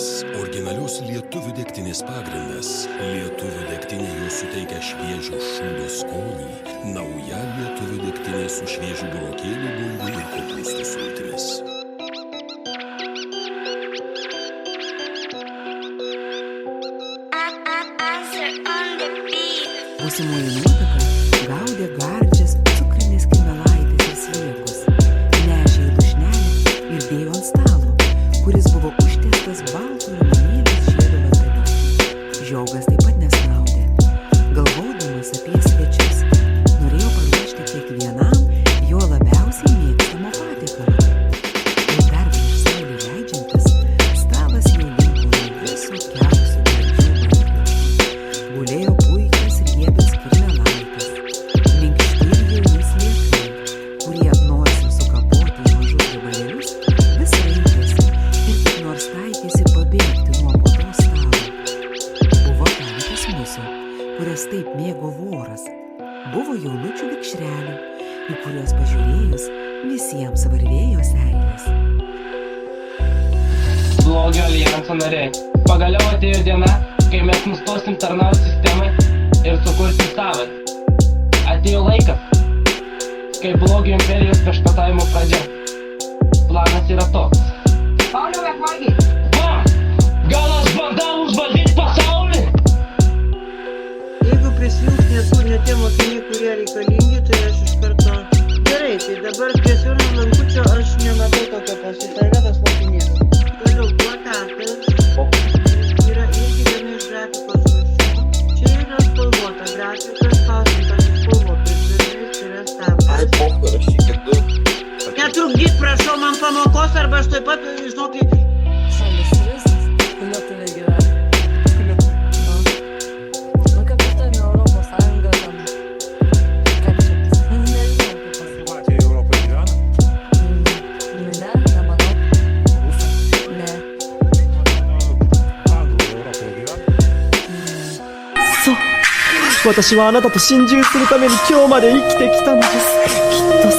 Degtinimas – originalios lietuvių degtinės pagrindas. Lietuvių degtinė jau suteikia šviežio šūdo skonį. Nauja lietuvių degtinė su šviežiu burokėliu, bulvių ir kopūstų sultimis. Būsimoji nuotaka gaudė gardžias cukrinės kirmėlaitės ir sliekus, nešė į lūšnelę ir dėjo ant stalo, kuris buvo užtiestas baltų ramunėlės žiedo lazda. Žiogas taip pat nesnaudė. Galvodamas apie svečius, norėjo paruošti kiekvienam jo labiausiai mėgstamo patiekalo. Ir dar prieš saulei leidžiantis, stalas jau linko nuo visokiausių gardžių valgių. Gulėjo puikios riebios kirmėlaitės, minkšti ir jauni sliekai, kurie nosim sukapoti į mažus gabalėlius, vis raitėsi ir tik nors taikėsi pabėgti nuo puotos stalo. Buvo keletas musių, kurias taip mėgo voras. Buvo jaunučių vikšrelių, į kuriuos pažiūrėjus visiems varvėjo seilės. Blogio alijanso nariai. Pagaliau atėjo diena, kai mes nustosim tarnauti sistemai ir sukursim savąją. Atėjo laikas, kai blogio imperijos viešpatavimo pradžia. Planas yra toks. Pauliau, Ekvagi! Gal aš bandau užvaldyti pasaulį? Jeigu prisijungs ne tie mokiniai, kurie reikalingi, tai aš iš karto... Gerai, tai dabar prie siūrno lankučio aš nematau tokio pasitarvėtas mokinės. Toliau plakatas yra irgi viena iš grafikos rūšių. Čia yra spalvota grafika, spausdintas iš spalvotais žirniais yra stampas. Netrukdyk, prašau, man pamokos, arba aš taip pat, žinokį... Šalis visas, Lietuviai gyvena. Nu, kaip ir ten Europos Sąjunga, ten... Kaip čia? Nežinau, kaip pas. Privatėje Europoje gyvena? Ne, nemanau. Rusai? Ne. Anglų Europoje gyvena? そう、私はあなたと心中するために今日まで生きてきたのです。きっと